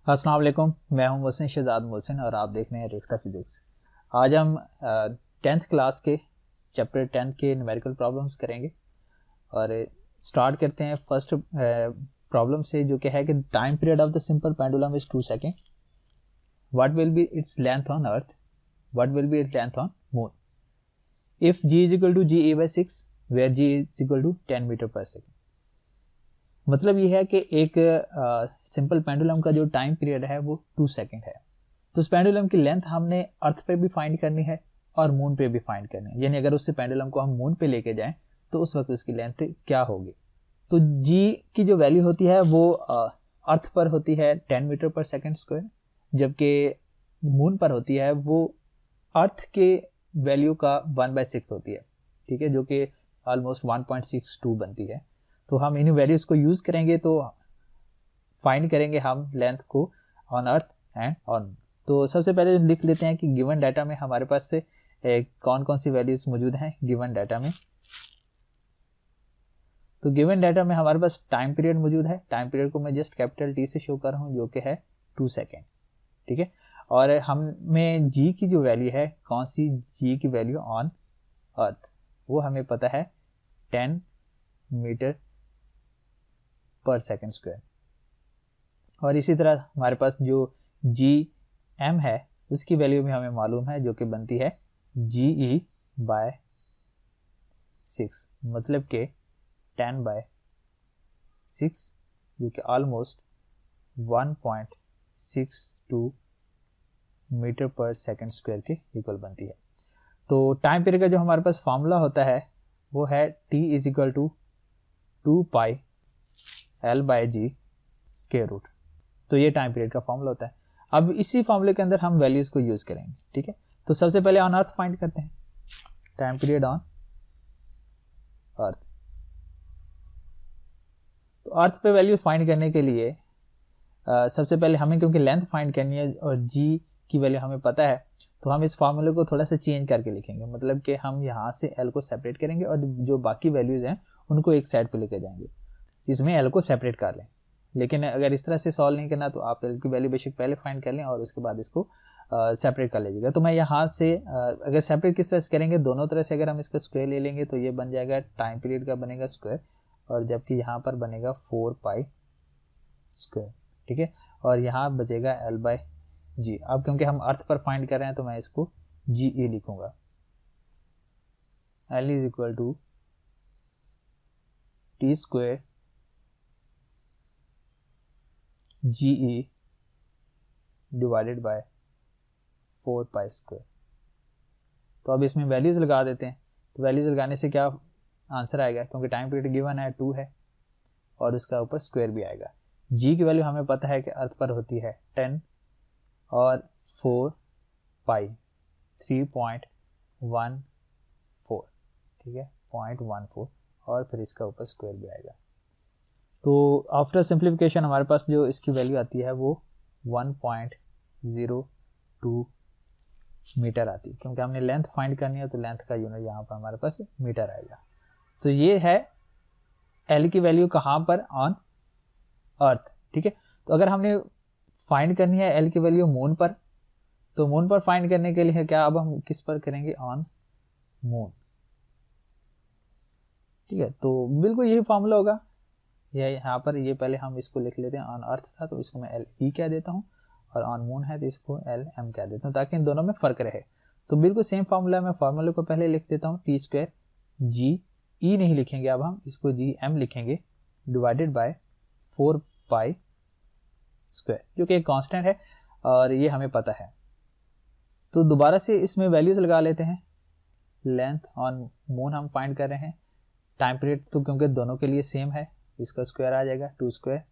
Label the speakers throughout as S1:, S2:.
S1: अस्सलाम वालेकुम, मैं हूं मोहसिन शहजाद मोहसिन और आप देख रहे हैं रेख्ता फिजिक्स। आज हम 10th क्लास के चैप्टर 10 के न्यूमेरिकल प्रॉब्लम्स करेंगे और स्टार्ट करते हैं फर्स्ट प्रॉब्लम से, जो कि है कि time period of the simple pendulum is 2 second. What will be its length on earth, what will be its length on moon if g is equal to GE/6 where g is equal to 10 metre per second. मतलब ये है कि एक simple pendulum का जो time period है वो 2 second है। तो उस पेंडुलम की लेंथ हमने अर्थ पे भी फाइंड करनी है और मून पे भी फाइंड करनी है, यानी अगर उससे पेंडुलम को हम मून पे लेके जाएं तो उस वक्त उसकी लेंथ क्या होगी। तो जी की जो वैल्यू होती है वो अर्थ पर होती है 10 मीटर पर सेकेंड स्क्वायर, जबकि मून पर होती है वो अर्थ के वैल्यू का 1/6 होती है, ठीक है, जो कि ऑलमोस्ट 1.62 बनती है। तो हम इन वैल्यूज को यूज करेंगे तो फाइंड करेंगे हम लेंथ को ऑन अर्थ एंड ऑन। तो सबसे पहले लिख लेते हैं कि गिवन डाटा में हमारे पास से कौन कौन सी वैल्यूज मौजूद हैं गिवन डाटा में। तो गिवन डाटा में हमारे पास टाइम पीरियड मौजूद है। टाइम पीरियड को मैं जस्ट कैपिटल टी से शो कर रहा हूँ, जो कि है 2 सेकेंड, ठीक है। और हमें जी की जो वैल्यू है, कौन सी जी की वैल्यू ऑन अर्थ, वो हमें पता है 10 मीटर पर सेकेंड स्क्वायर। और इसी तरह हमारे पास जो जी एम है उसकी वैल्यू भी हमें मालूम है, जो कि बनती है GE/6, मतलब कि 10/6, जो कि almost 1.62 metre per second square के इक्वल बनती है। तो टाइम पीरियड का जो हमारे पास फॉर्मूला होता है वो है T is equal to 2πL/G square root. तो ये टाइम पीरियड का फॉर्मूला होता है। अब इसी फॉर्मूले के अंदर हम वैल्यूज को यूज करेंगे, ठीक है। तो सबसे पहले ऑन अर्थ फाइंड करते हैं, टाइम पीरियड ऑन अर्थ। तो अर्थ पे वैल्यू फाइंड करने के लिए सबसे पहले हमें, क्योंकि लेंथ फाइंड करनी है और जी की वैल्यू हमें पता है, तो हम इस फार्मूले को थोड़ा सा चेंज करके लिखेंगे। मतलब कि हम यहाँ से एल को सेपरेट करेंगे और जो बाकी वैल्यूज हैं उनको एक साइड पे लेके जाएंगे। इसमें एल को सेपरेट कर लें, लेकिन अगर इस तरह से सॉल्व नहीं करना तो आप एल की वैल्यू बेशक पहले फाइंड कर लें और उसके बाद इसको सेपरेट कर लीजिएगा। तो मैं यहाँ से अगर सेपरेट किस तरह से करेंगे, दोनों तरह से अगर हम इसका स्क्वायर ले लेंगे तो ये बन जाएगा टाइम पीरियड का बनेगा स्क्वायर, और जबकि यहाँ पर बनेगा 4π स्क्वायर, ठीक है। और यहाँ बचेगा L/G। अब क्योंकि हम अर्थ पर फाइंड कर रहे हैं तो मैं इसको GE लिखूंगा। L is equal to T square GE divided by 4π square. तो अब इसमें वैल्यूज लगा देते हैं। तो वैल्यूज लगाने से क्या आंसर आएगा, क्योंकि टाइम पीरियड गिवन है 2 है और उसका ऊपर स्क्वायर भी आएगा। जी की वैल्यू हमें पता है कि अर्थ पर होती है 10 और 4π 3.14, ठीक है, 0.14, और फिर इसका ऊपर स्क्वायर भी आएगा। तो आफ्टर सिंप्लीफिकेशन हमारे पास जो इसकी वैल्यू आती है वो 1.02 मीटर आती है। क्योंकि हमने लेंथ फाइंड करनी है तो लेंथ का यूनिट यहाँ पर हमारे पास मीटर आएगा। तो ये है एल की वैल्यू कहाँ पर, ऑन अर्थ, ठीक है। तो अगर हमने फाइंड करनी है एल की वैल्यू मून पर, तो मून पर फाइंड करने के लिए क्या अब हम किस पर करेंगे, ऑन मून, ठीक है। तो बिल्कुल यही फॉर्मूला होगा। यह यहाँ पर ये पहले हम इसको लिख लेते हैं, ऑन अर्थ था तो इसको मैं LE कह देता हूँ, और ऑन मून है तो इसको LM कह देता हूँ, ताकि इन दोनों में फर्क रहे। तो बिल्कुल सेम फार्मूला, मैं फार्मूले को पहले लिख देता हूँ, T स्क्वायर GE नहीं लिखेंगे, अब हम इसको GM लिखेंगे, डिवाइडेड बाय 4π स्क्वायर, जो कि एक कांस्टेंट है और ये हमें पता है। तो दोबारा से इसमें वैल्यूज लगा लेते हैं। लेंथ ऑन मून हम फाइंड कर रहे हैं, टाइम पीरियड तो क्योंकि दोनों के लिए सेम है, इसका स्क्वायर आ जाएगा 2 स्क्वायर,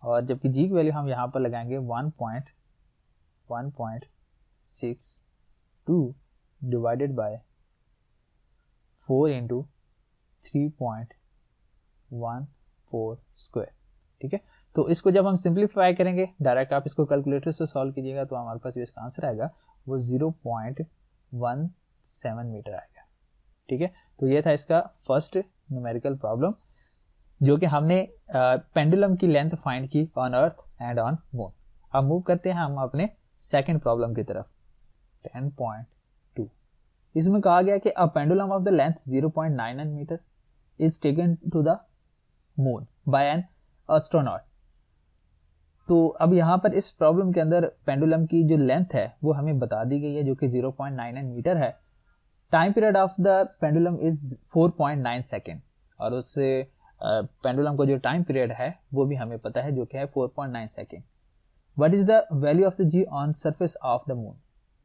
S1: और जबकि जी की वैल्यू हम यहाँ पर लगाएंगे 1.62 डिवाइडेड बाय 4 × 3.14 स्क्वायर, ठीक है। तो इसको जब हम सिंप्लीफाई करेंगे, डायरेक्ट आप इसको कैलकुलेटर से सॉल्व कीजिएगा तो हमारे पास जो इसका आंसर आएगा वो 0.17 मीटर आएगा, ठीक है। तो ये था इसका फर्स्ट न्यूमेरिकल प्रॉब्लम, जो कि हमने पेंडुलम की लेंथ फाइंड की on earth and on moon. अब मूव करते हैं हम अपने सेकंड प्रॉब्लम की तरफ। 10.2 इसमें कहा गया कि a pendulum of the length 0.99 metre is taken to the moon by an astronaut. तो अब यहाँ पर इस प्रॉब्लम के अंदर पेंडुलम की जो लेंथ है वो हमें बता दी गई है, जो कि 0.99 मीटर है। Time period of the pendulum is 4.9 second, और उस पेंडुलम को जो टाइम पीरियड है वो भी हमें पता है, जो कि है 4.9 second. What is the value of the G on surface of the moon.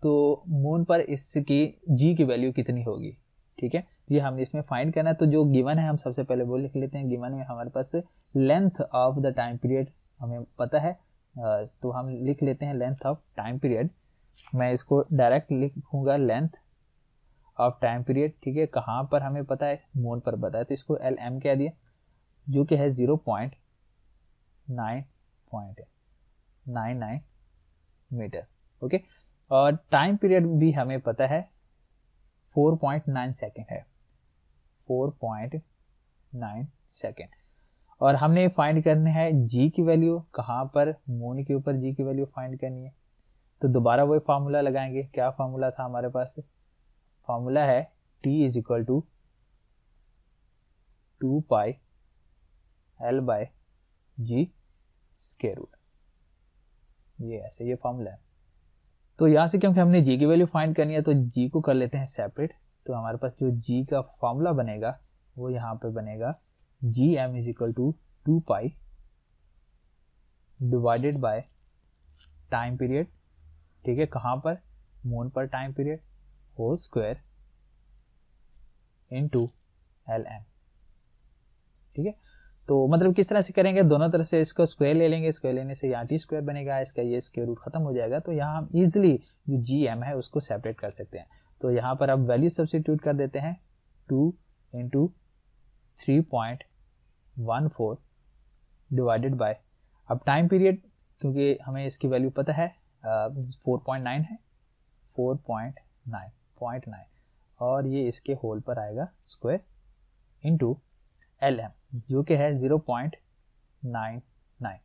S1: तो मून पर इसकी जी की वैल्यू कितनी होगी, ठीक है, ये हमने इसमें फाइंड करना है। तो जो गिवन है हम सबसे पहले वो लिख लेते हैं। गिवन में हमारे पास length of the time period हमें पता है, तो हम लिख लेते हैं लेंथ ऑफ टाइम पीरियड। मैं इसको डायरेक्ट लिखूंगा लेंथ ऑफ टाइम पीरियड, ठीक है। कहाँ पर हमें पता है, मून पर पता है, तो इसको एल एम कह दिया, जो कि है 0.99 मीटर, ओके। और टाइम पीरियड भी हमें पता है 4.9 सेकेंड है, 4.9 सेकेंड। और हमने फाइंड करने हैं जी की वैल्यू, कहाँ पर, मून के ऊपर जी की वैल्यू फाइंड करनी है। तो दोबारा वही फार्मूला लगाएंगे। क्या फार्मूला था हमारे पास, फार्मूला है T is equal to 2 pi L by G square root, ये ऐसे ये फार्मूला है। तो यहाँ से क्योंकि हमने जी की वैल्यू फाइंड करनी है तो जी को कर लेते हैं सेपरेट। तो हमारे पास जो जी का फार्मूला बनेगा वो यहाँ पे बनेगा G M is equal to 2 pi divided by time period, ठीक है, कहाँ पर, मून पर time period, whole square into L M, ठीक है। तो मतलब किस तरह से करेंगे, दोनों तरफ से इसको स्क्वायर ले लेंगे, स्क्वायर लेने से यहाँ टी स्क्वायर बनेगा, इसका ये स्क्वायर रूट खत्म हो जाएगा। तो यहाँ हम इजिली जो जी एम है उसको सेपरेट कर सकते हैं। तो यहाँ पर अब वैल्यू सब्स्टिट्यूट कर देते हैं, 2 इंटू 3.14 डिवाइडेड बाय, अब टाइम पीरियड क्योंकि हमें इसकी वैल्यू पता है 4.9 है, 4.9 और ये इसके होल पर आएगा स्क्वायर इंटू एल एम, जो कि है 0.99।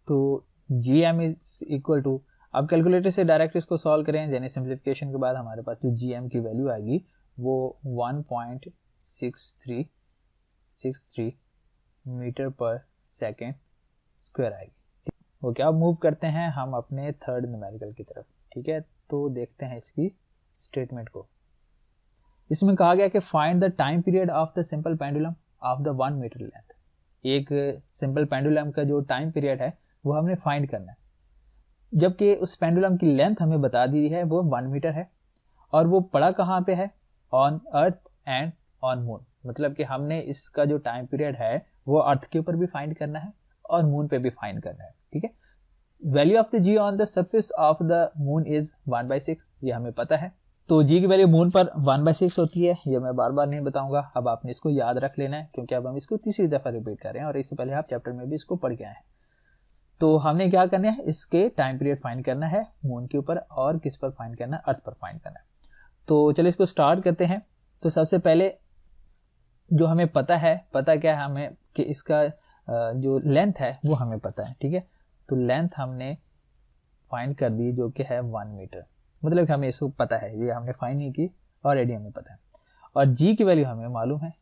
S1: तो G M is equal to, अब कैलकुलेटर से डायरेक्ट इसको सॉल्व करें, यानी सिंप्लीफिकेशन के बाद हमारे पास जो जी एम की वैल्यू आएगी वो 1.6363 मीटर पर सेकेंड स्क्वायर आएगी। ओके, अब मूव करते हैं हम अपने थर्ड न्यूमेरिकल की तरफ, ठीक है। तो देखते हैं इसकी स्टेटमेंट को। इसमें कहा गया कि find the time period of the simple pendulum of the 1 metre length. एक सिंपल पेंडुलम का जो टाइम पीरियड है वो हमने फाइंड करना है, जबकि उस पेंडुलम की लेंथ हमें बता दी है वो 1 मीटर है, और वो पड़ा कहाँ पे है, on earth and on moon. मतलब कि हमने इसका जो टाइम पीरियड है वो अर्थ के ऊपर भी फाइंड करना है और मून पे भी फाइंड करना है, ठीक है। Value of the G on the surface of the moon is 1/6, ये हमें पता है। तो जी की वैल्यू मून पर 1/6 होती है, ये मैं बार बार नहीं बताऊंगा, अब आपने इसको याद रख लेना है, क्योंकि अब हम इसको तीसरी दफा रिपीट कर रहे हैं और इससे पहले आप चैप्टर में भी इसको पढ़ के आए हैं। तो हमने क्या करना है, इसके टाइम पीरियड फाइंड करना है मून के ऊपर, और किस पर फाइंड करना है, अर्थ पर फाइंड करना है। तो चलिए इसको स्टार्ट करते हैं। तो सबसे पहले जो हमें पता क्या है हमें, कि इसका जो लेंथ है वो हमें पता है, ठीक है। तो लेंथ हमने फाइंड कर दी, जो कि है 1 मीटर, मतलब कि हमें इसको पता है, ये हमने फाइंड नहीं की, ऑलरेडी हमें पता है। और जी की वैल्यू हमें मालूम है।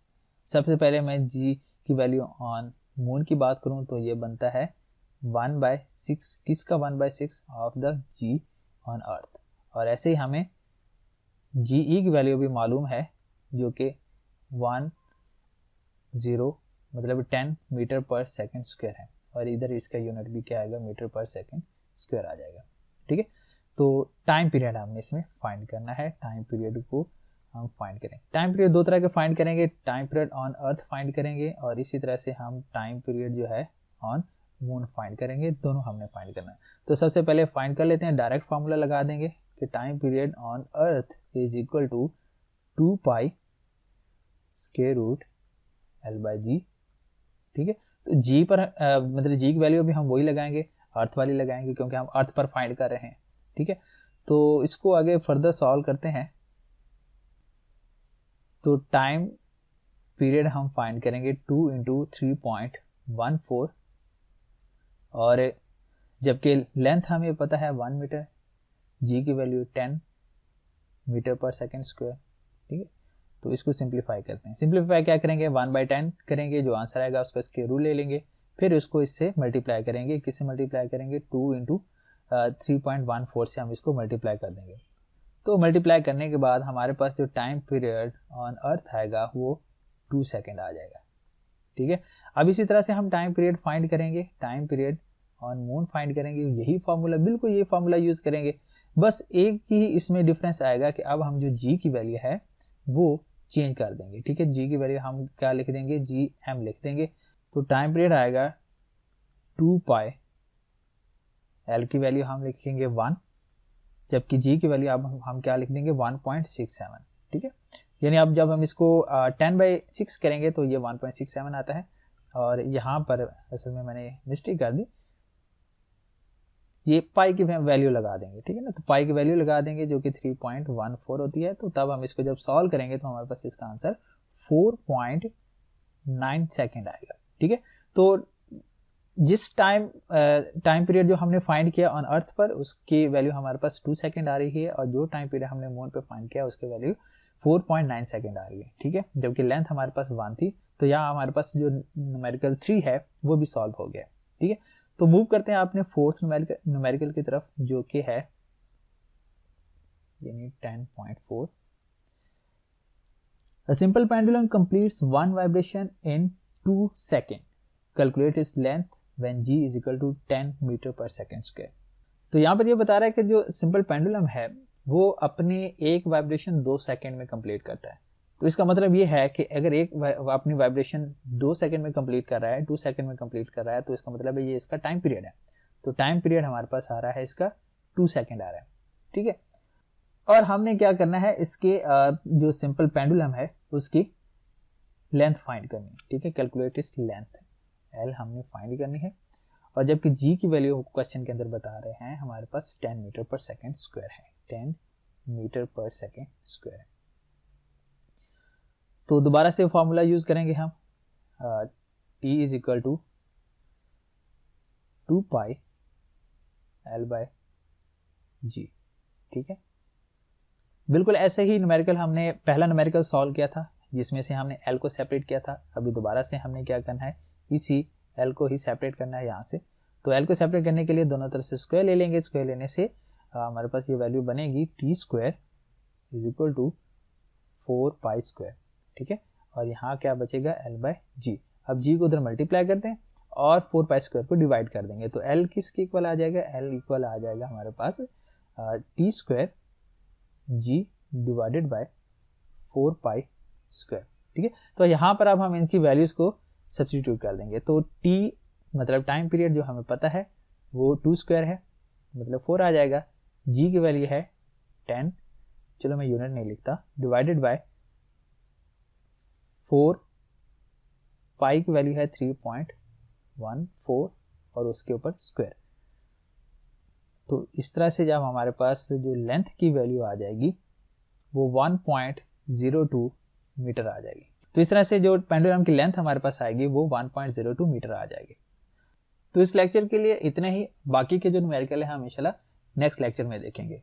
S1: सबसे पहले मैं जी की वैल्यू ऑन मून की बात करूं तो ये बनता है 1/6, किसका 1/6 of the G on earth. और ऐसे ही हमें जी ई की वैल्यू भी मालूम है, जो कि 10 मीटर पर सेकेंड स्क्वायर है, और इधर इसका यूनिट भी क्या आएगा, मीटर पर सेकेंड स्क्वायर आ जाएगा, ठीक है। तो टाइम पीरियड हमने इसमें फाइंड करना है, टाइम पीरियड को हम फाइंड करेंगे। टाइम पीरियड दो तरह के फाइंड करेंगे, time period on earth find करेंगे, और इसी तरह से हम टाइम पीरियड जो है ऑन मून फाइंड करेंगे, दोनों हमने फाइंड करना है। तो सबसे पहले फाइंड कर लेते हैं, डायरेक्ट फार्मूला लगा देंगे कि time period on earth is equal to 2 pi square root L by G, ठीक है। तो जी पर मतलब जी की वैल्यू भी हम वही लगाएंगे, अर्थ वाली लगाएंगे, क्योंकि हम अर्थ पर फाइंड कर रहे हैं, ठीक है। तो इसको आगे फर्दर सॉल्व करते हैं। तो टाइम पीरियड हम फाइंड करेंगे 2 इंटू 3.14 और जबकि लेंथ हमें पता है 1 मीटर, जी की value 10 metre per second square. ठीक है, तो इसको सिंप्लीफाई करते हैं। सिंप्लीफाई क्या करेंगे, 1/10 करेंगे, जो आंसर आएगा उसका स्क्वायर रूट ले लेंगे, फिर उसको इससे मल्टीप्लाई करेंगे। किससे मल्टीप्लाई करेंगे, 2 इंटू 3.14 से हम इसको मल्टीप्लाई कर देंगे। तो मल्टीप्लाई करने के बाद हमारे पास जो टाइम पीरियड ऑन अर्थ आएगा वो 2 सेकेंड आ जाएगा। ठीक है, अब इसी तरह से हम टाइम पीरियड फाइंड करेंगे, time period on moon find करेंगे। यही फॉर्मूला, बिल्कुल यही फॉर्मूला यूज करेंगे, बस एक ही इसमें डिफरेंस आएगा कि अब हम जो जी की वैल्यू है वो चेंज कर देंगे। ठीक है, जी की वैल्यू हम क्या लिख देंगे, जी एम लिख देंगे। तो टाइम पीरियड आएगा 2 पाई, एल की वैल्यू हम लिखेंगे 1, जबकि जी की वैल्यू अब हम क्या लिख देंगे 1.67। ठीक है, यानी अब जब हम इसको 10/6 करेंगे तो ये 1.67 आता है। और यहाँ पर असल में मैंने मिस्टेक कर दी, ये पाई की वैल्यू लगा देंगे। ठीक है ना, तो पाई की वैल्यू लगा देंगे जो कि 3.14 होती है। तो तब हम इसको जब सॉल्व करेंगे तो हमारे पास इसका आंसर 4.9 सेकेंड आएगा। ठीक है, तो जिस टाइम पीरियड जो हमने फाइंड किया ऑन अर्थ पर उसकी वैल्यू हमारे पास 2 सेकेंड आ रही है, और जो टाइम पीरियड हमने मून पे फाइंड किया उसकी वैल्यू 4.9 सेकेंड आ रही है। ठीक है, जबकि लेंथ हमारे पास 1 थी, तो यहाँ हमारे पास जो न्यूमेरिकल 3 है वो भी सॉल्व हो गया। ठीक है, तो मूव करते हैं अपने फोर्थ न्यूमेरिकल की तरफ, जो कि है यानी 10.4। A simple pendulum completes one vibration in 2 seconds. Calculate its length when g is equal to 10 metre per second square. तो यहाँ पर ये बता रहा है कि जो सिंपल पेंडुलम है वो अपने एक वाइब्रेशन 2 सेकेंड में कंप्लीट करता है। तो इसका मतलब ये है कि अगर एक अपनी वाइब्रेशन 2 सेकेंड में कंप्लीट कर रहा है, 2 सेकेंड में कंप्लीट कर रहा है, तो इसका मतलब है ये इसका टाइम पीरियड है। तो टाइम पीरियड हमारे पास आ रहा है इसका 2 सेकेंड आ रहा है। ठीक है, और हमने क्या करना है, इसके जो सिंपल पेंडुलम है उसकी लेंथ फाइंड करनी है। ठीक है, कैलकुलेट इस लेंथ, एल हमने फाइंड करनी है। और जबकि जी की वैल्यू क्वेश्चन के अंदर बता रहे हैं हमारे पास 10 मीटर पर सेकेंड स्क्वायर है, 10 मीटर पर सेकेंड स्क्वायर। तो दोबारा से फॉर्मूला यूज करेंगे हम, T is equal to 2 pi L by G. ठीक है, बिल्कुल ऐसे ही न्यूमेरिकल हमने पहला न्यूमेरिकल सॉल्व किया था जिसमें से हमने एल को सेपरेट किया था। अभी दोबारा से हमने क्या करना है, इसी एल को ही सेपरेट करना है यहाँ से। तो एल को सेपरेट करने के लिए दोनों तरफ से स्क्वायर ले लेंगे। स्क्वायर लेने से हमारे पास ये वैल्यू बनेगी T square is equal to 4 pi square. ठीक है, और यहाँ क्या बचेगा, एल बाय जी। अब जी को उधर मल्टीप्लाई करते हैं और 4 पाई स्क्वायर को डिवाइड कर देंगे। तो एल किसके इक्वल आ जाएगा, एल इक्वल आ जाएगा हमारे पास T square G divided by 4 pi square. ठीक है, तो यहाँ पर अब हम इनकी वैल्यूज को सब्स्टिट्यूट कर देंगे। तो t मतलब टाइम पीरियड जो हमें पता है वो 2 स्क्वायर है, मतलब 4 आ जाएगा। g की वैल्यू है 10, चलो मैं यूनिट नहीं लिखता, डिवाइडेड बाय 4, पाई की वैल्यू है 3.14 और उसके ऊपर स्क्वायर। तो इस तरह से जब हमारे पास जो लेंथ की वैल्यू आ जाएगी वो 1.02 मीटर आ जाएगी। तो इस तरह से जो पेंडुलम की लेंथ हमारे पास आएगी वो 1.02 मीटर आ जाएगी। तो इस लेक्चर के लिए इतना ही, बाकी के जो न्यूमेरिकल है हम इंशाल्लाह नेक्स्ट लेक्चर में देखेंगे।